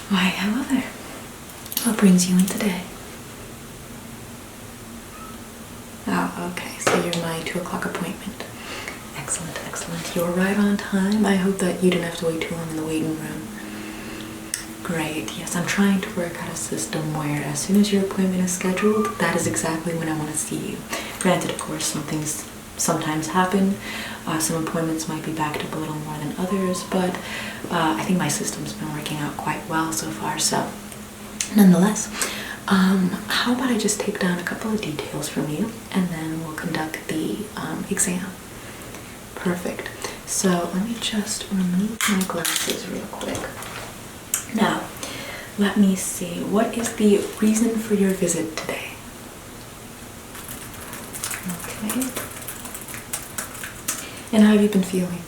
Why, hello there. What brings you in today? Oh, okay, so you're my 2 o'clock appointment. Excellent, excellent. You're right on time. I hope that you didn't have to wait too long in the waiting room. Great, yes, I'm trying to work out a system where as soon as your appointment is scheduled, that is exactly when I want to see you. Granted, of course, some things sometimes happen. Some appointments might be backed up a little more than others, but I think my system's been working out quite well so far. So, nonetheless, how about I just take down a couple of details from you, and then we'll conduct the exam. Perfect. So let me just remove my glasses real quick. Now, let me see. What is the reason for your visit today? Okay. And how have you been feeling?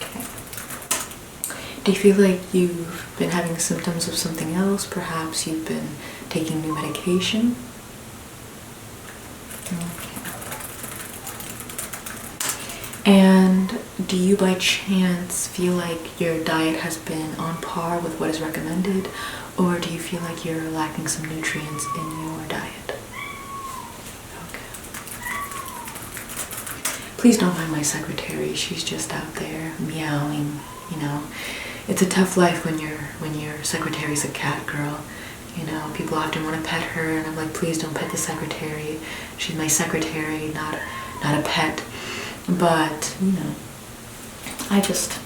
Okay. Do you feel like you've been having symptoms of something else? Perhaps you've been taking new medication? Okay. And do you by chance feel like your diet has been on par with what is recommended? Or do you feel like you're lacking some nutrients in your diet? Please don't mind my secretary. She's just out there meowing, you know. It's a tough life when your secretary's a cat girl. You know, people often want to pet her, and I'm like, please don't pet the secretary. She's my secretary, not a pet. But, you know, I just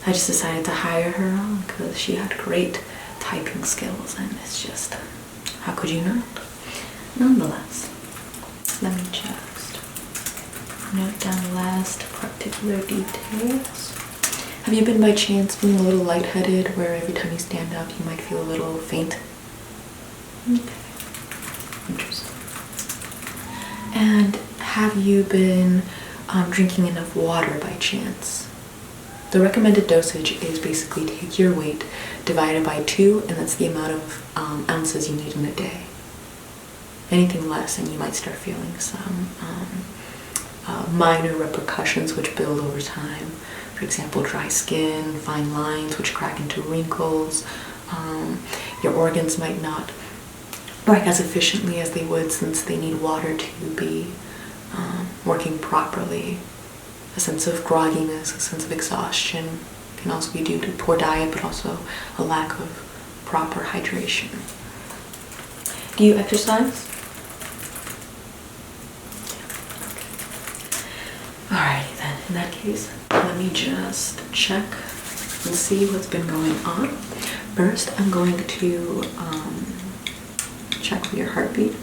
decided to hire her on because she had great typing skills, and it's just, how could you not? Nonetheless, let me just note down the last particular details. Have you been by chance feeling a little lightheaded, where every time you stand up you might feel a little faint? Okay, interesting. And have you been drinking enough water by chance? The recommended dosage is basically take your weight divided by 2, and that's the amount of ounces you need in a day. Anything less and you might start feeling some minor repercussions which build over time. For example, dry skin, fine lines which crack into wrinkles. Your organs might not work as efficiently as they would, since they need water to be working properly. A sense of grogginess, a sense of exhaustion can also be due to poor diet, but also a lack of proper hydration. Do you exercise? Alrighty then, in that case, let me just check and see what's been going on. First, I'm going to check for your heartbeat,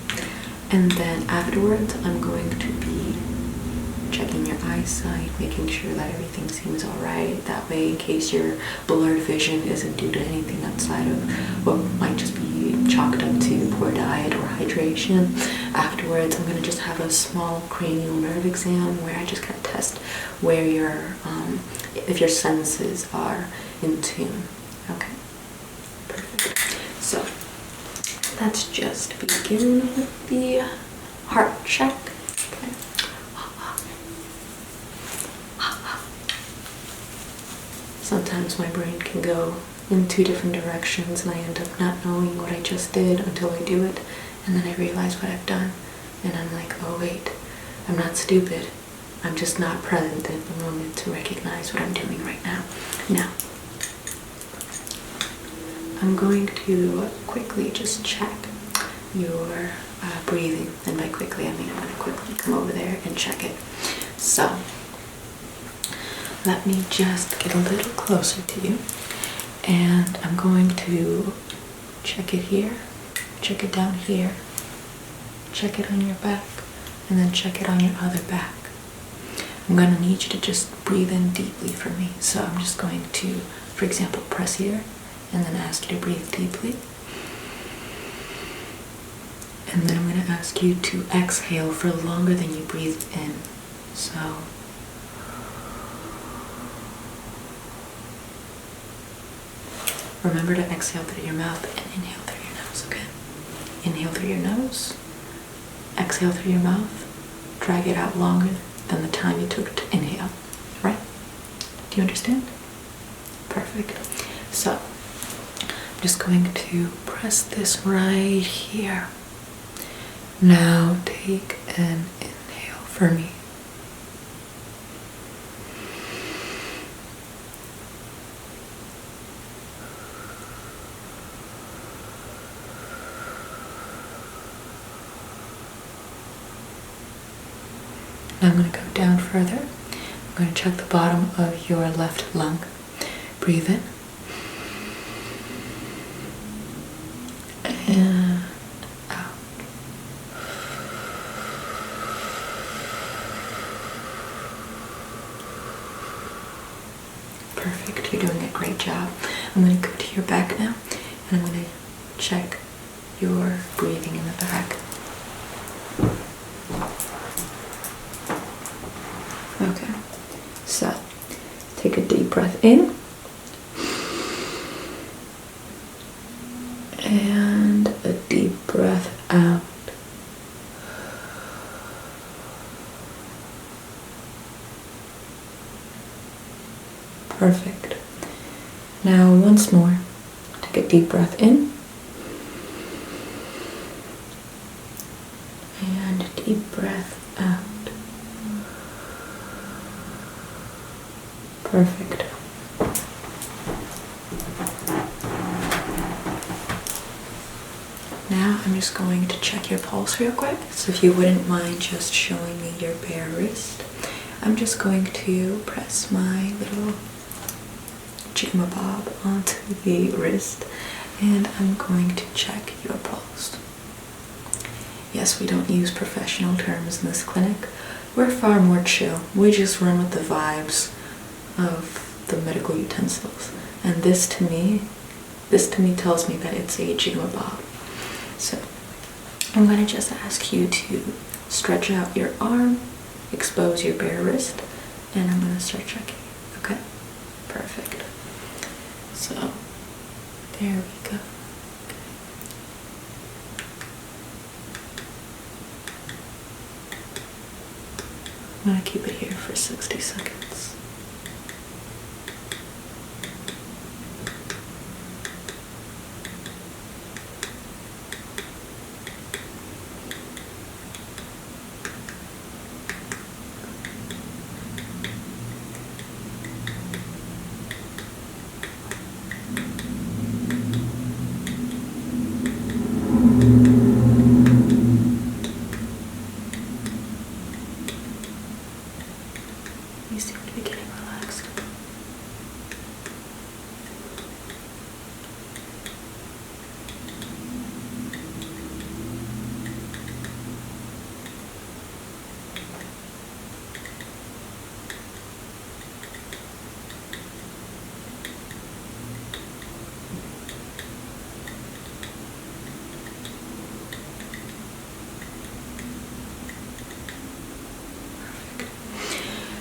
and then afterwards, I'm going to be checking your eyesight, making sure that everything seems alright. That way, in case your blurred vision isn't due to anything outside of what might just be chalked up to poor diet or hydration. Afterwards, I'm going to just have a small cranial nerve exam where I just kind of test where if your senses are in tune. Okay, perfect. So let's just begin with the heart check. Okay. Sometimes my brain can go in 2 different directions, and I end up not knowing what I just did until I do it, and then I realize what I've done, and I'm like, oh wait, I'm not stupid. I'm just not present in the moment to recognize what I'm doing right now. Now, I'm going to quickly just check your breathing, and by quickly I mean I'm going to quickly come over there and check it. So, let me just get a little closer to you, and I'm going to check it here, check it down here, check it on your back, and then check it on your other back. I'm going to need you to just breathe in deeply for me. So I'm just going to, for example, press here, and then ask you to breathe deeply. And then I'm going to ask you to exhale for longer than you breathed in. So remember to exhale through your mouth and inhale through your nose, okay? Inhale through your nose, exhale through your mouth, drag it out longer than the time you took to inhale, right? Do you understand? Perfect. So, I'm just going to press this right here. Now take an inhale for me. Now I'm going to go down further. I'm going to check the bottom of your left lung. Breathe in. And out. Perfect. You're doing a great job. I'm going to go to your back now, and I'm going to check your breathing in the back. Okay, so take a deep breath in and a deep breath out. Perfect. Now once more, take a deep breath in and a deep breath out. Perfect. Now I'm just going to check your pulse real quick. So if you wouldn't mind just showing me your bare wrist, I'm just going to press my little jigmabob onto the wrist, and I'm going to check your pulse. Yes, we don't use professional terms in this clinic. We're far more chill. We just run with the vibes of the medical utensils, and this to me tells me that it's a jigmabob. So I'm going to just ask you to stretch out your arm, expose your bare wrist, and I'm going to start checking. Okay? Perfect. So there we go. I'm going to keep it here for 60 seconds. You seem to be getting relaxed.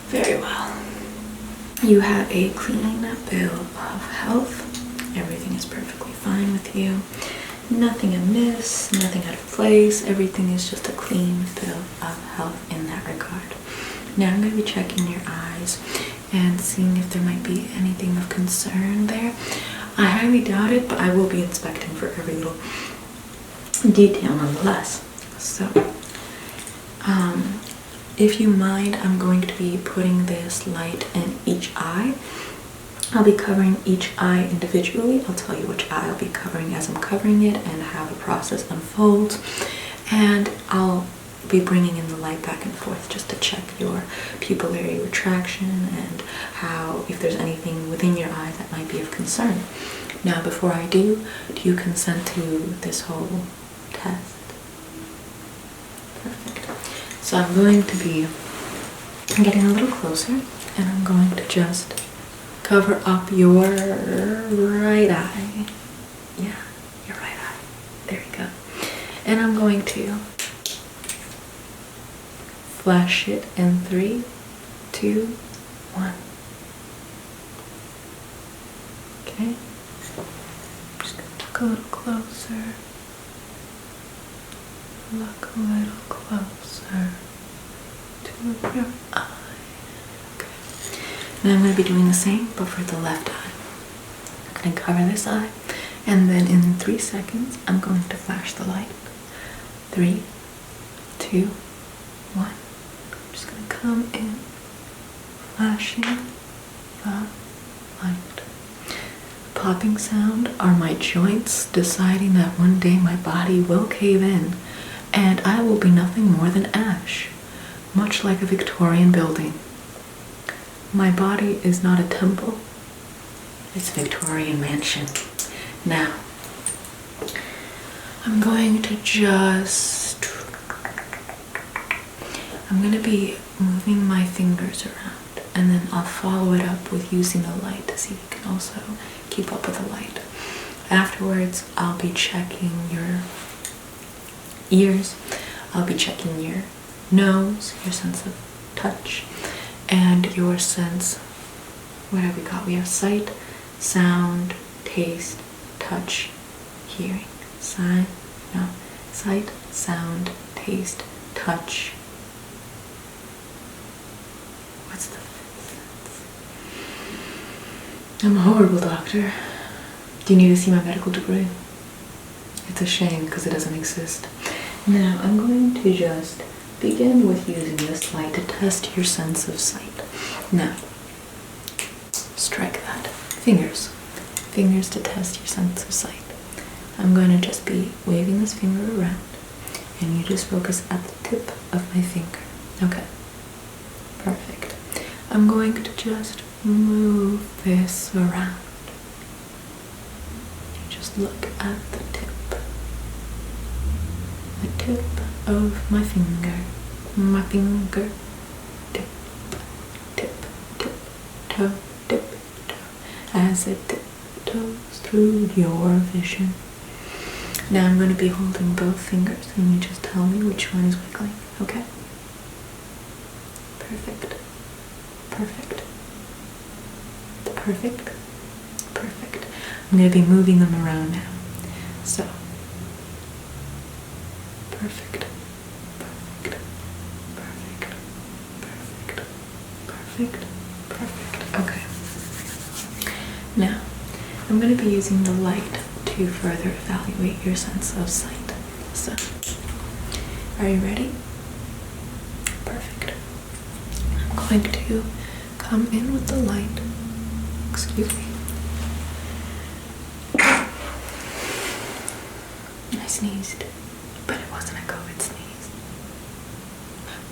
Very well. You have a clean bill of health. Everything is perfectly fine with you. Nothing amiss, nothing out of place. Everything is just a clean bill of health in that regard. Now I'm going to be checking your eyes and seeing if there might be anything of concern there. I highly doubt it, but I will be inspecting for every little detail nonetheless. So, if you mind, I'm going to be putting this light in each eye. I'll be covering each eye individually. I'll tell you which eye I'll be covering as I'm covering it and how the process unfolds. And I'll be bringing in the light back and forth just to check your pupillary retraction and how, if there's anything within your eye that might be of concern. Now, before I do you consent to this whole test? Perfect. So I'm going to be getting a little closer, and I'm going to just cover up your right eye. Yeah, your right eye. There you go. And I'm going to flash it in 3, 2, 1. Okay. Just gonna look a little closer. Look a little closer to your eye. Okay. And I'm going to be doing the same, but for the left eye. I'm going to cover this eye, and then in 3 seconds, I'm going to flash the light. 3, 2, 1. I'm just going to come in, flashing the light. Popping sound are my joints deciding that one day my body will cave in, and I will be nothing more than ash, much like a Victorian building. My body is not a temple, it's a Victorian mansion. Now, I'm going to be moving my fingers around, and then I'll follow it up with using the light to see if you can also keep up with the light. Afterwards, I'll be checking your ears, I'll be checking your nose, your sense of touch, and your sense, what have we got? We have sight, sound, taste, touch, hearing. Sight, sound, taste, touch. What's the fifth sense? I'm a horrible doctor. Do you need to see my medical degree? It's a shame because it doesn't exist. Now I'm going to just begin with using this light to test your sense of sight. Now, strike that. Fingers. Fingers to test your sense of sight. I'm going to just be waving this finger around, and you just focus at the tip of my finger. Okay. Perfect. I'm going to just move this around. You just look at the tip. The tip of my finger. My finger. Tip, tip, tip, toe, tip, toe. As it tiptoes through your vision. Now I'm going to be holding both fingers, and you just tell me which one is wiggling, okay? Perfect. Perfect. Perfect. Perfect. I'm going to be moving them around now. So, perfect. Perfect. Perfect. Perfect. Perfect. Perfect. Okay. Now, I'm going to be using the light to further evaluate your sense of sight. So, are you ready? Perfect. I'm going to come in with the light. Excuse me. I sneezed, but it wasn't a COVID sneeze.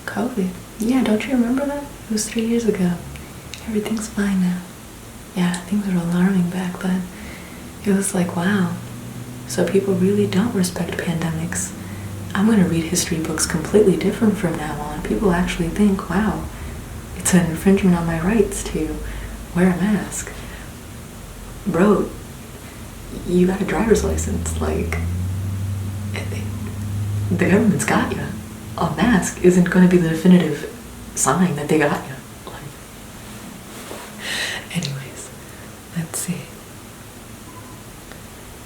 COVID? Yeah, don't you remember that? It was 3 years ago. Everything's fine now. Yeah, things were alarming back then. It was like, wow, so people really don't respect pandemics. I'm going to read history books completely different from now on. People actually think, wow, it's an infringement on my rights to wear a mask. Bro, you got a driver's license. Like, the government's got you. A mask isn't going to be the definitive sign that they got you. Like, anyways, let's see.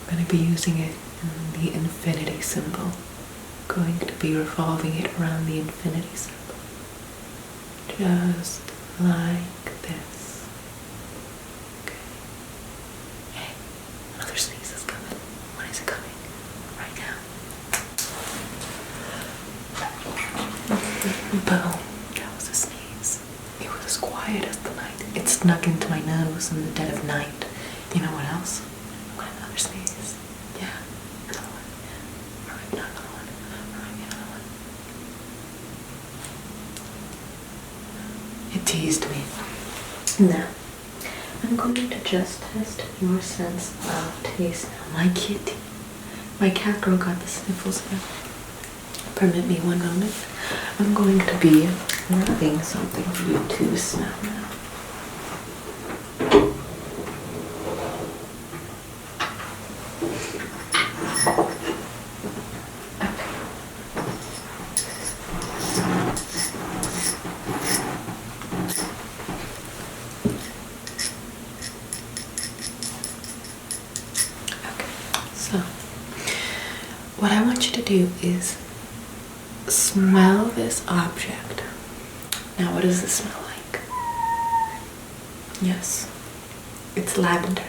I'm going to be using it in the infinity symbol. Going to be revolving it around the infinity symbol. Just like this. Okay. Hey, another sneeze is coming. When is it coming? Right now. Okay, boom. That was a sneeze. It was as quiet as the night. It snuck into my nose in the dead of night. You know what else? Another sneeze. Yeah. Another one. Alright, another one. Alright, another one. It teased me. Now, I'm going to just test your sense of taste now. My kitty. My cat girl got the sniffles now. Permit me one moment. I'm going to be rubbing something for you to smell now. So, what I want you to do is smell this object. Now, what does this smell like? Yes, it's lavender.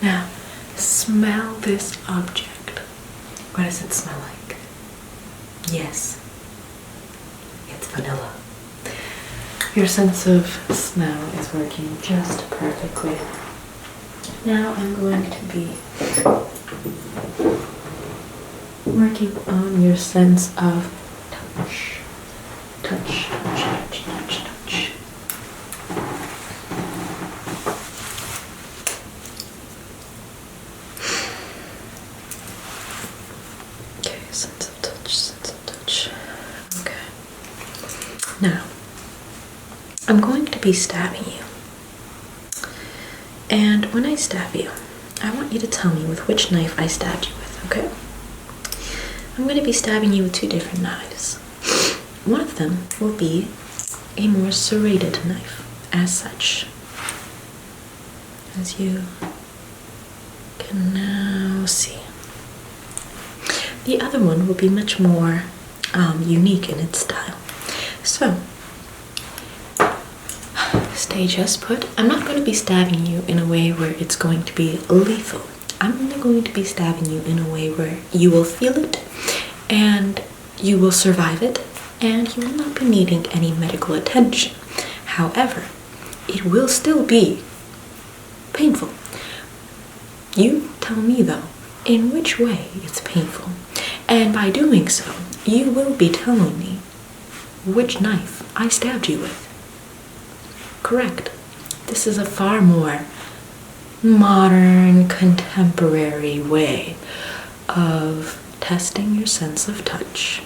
Now, smell this object. What does it smell like? Yes, it's vanilla. Your sense of smell is working just perfectly. Now I'm going to be working on your sense of touch. Touch, touch, touch, touch, touch. Okay, sense of touch, sense of touch. Okay. Now, I'm going to be stabbing you. And when I stab you, I want you to tell me with which knife I stabbed you with, okay? I'm going to be stabbing you with two different knives. One of them will be a more serrated knife, as such. As you can now see. The other one will be much more unique in its style. So, stay just put. I'm not going to be stabbing you in a way where it's going to be lethal. I'm only going to be stabbing you in a way where you will feel it and you will survive it and you will not be needing any medical attention. However, it will still be painful. You tell me though, in which way it's painful. And by doing so, you will be telling me which knife I stabbed you with. Correct. This is a far more modern, contemporary way of testing your sense of touch.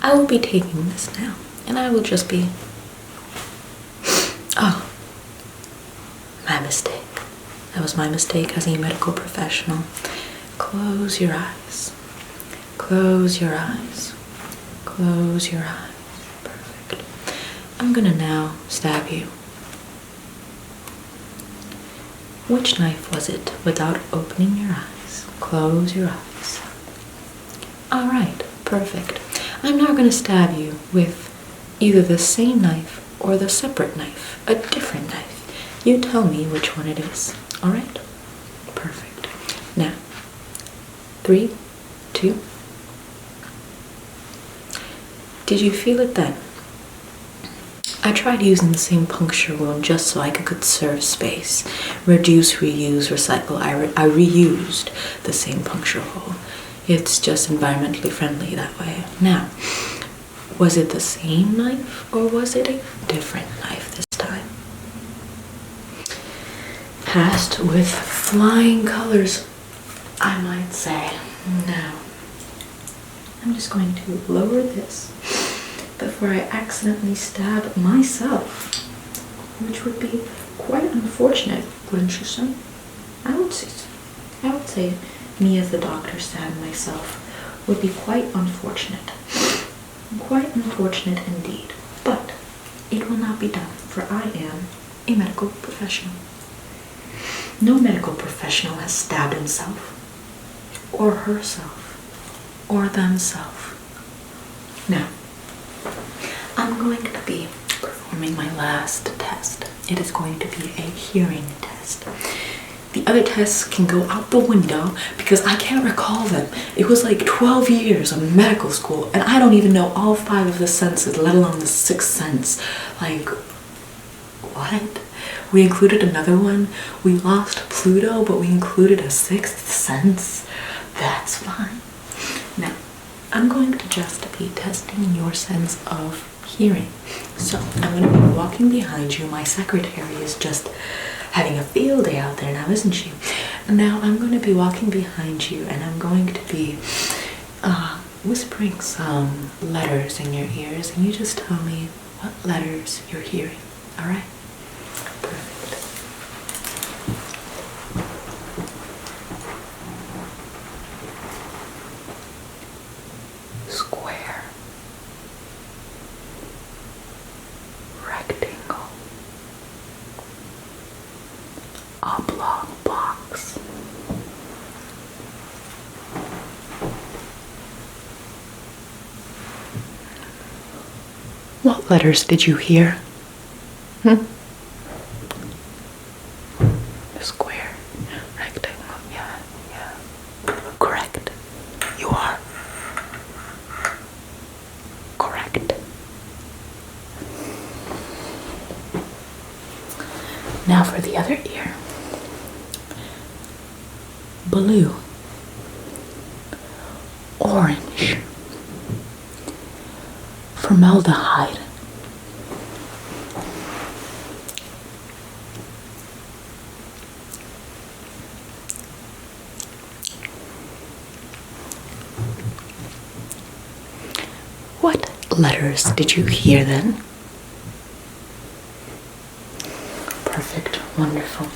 I will be taking this now, and I will just be... Oh, my mistake. That was my mistake as a medical professional. Close your eyes. Close your eyes. Close your eyes. Perfect. I'm gonna now stab you. Which knife was it without opening your eyes? Close your eyes. Alright, perfect. I'm now going to stab you with either the same knife or the separate knife, a different knife. You tell me which one it is. Alright? Perfect. Now, 3, 2. Did you feel it then? I tried using the same puncture wound just so I could conserve space. Reduce, reuse, recycle. I reused the same puncture hole. It's just environmentally friendly that way. Now, was it the same knife or was it a different knife this time? Passed with flying colors, I might say. Now, I'm just going to lower this before I accidentally stab myself, which would be quite unfortunate, wouldn't you say? I would say me as the doctor stabbing myself would be quite unfortunate. Quite unfortunate indeed. But it will not be done, for I am a medical professional. No medical professional has stabbed himself, or herself, or themselves. Now, I'm going to be performing my last test. It is going to be a hearing test. The other tests can go out the window because I can't recall them. It was like 12 years of medical school and I don't even know all 5 of the senses, let alone the 6th sense. Like, what? We included another one. We lost Pluto, but we included a 6th sense. That's fine. Now, I'm going to just be testing your sense of hearing. So, I'm going to be walking behind you. My secretary is just having a field day out there now, isn't she? Now I'm going to be walking behind you and I'm going to be whispering some letters in your ears and you just tell me what letters you're hearing, alright? Perfect. Square. Rectangle. Oblong box. What letters did you hear? Now for the other ear. Blue, orange, formaldehyde, what letters did you hear then? Perfect, wonderful.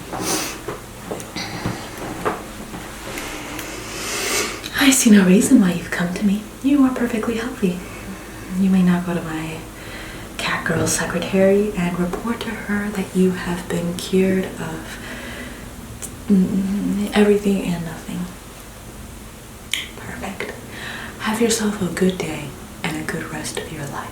I see no reason why you've come to me. You are perfectly healthy. You may now go to my cat girl secretary and report to her that you have been cured of everything and nothing. Perfect. Have yourself a good day and a good rest of your life.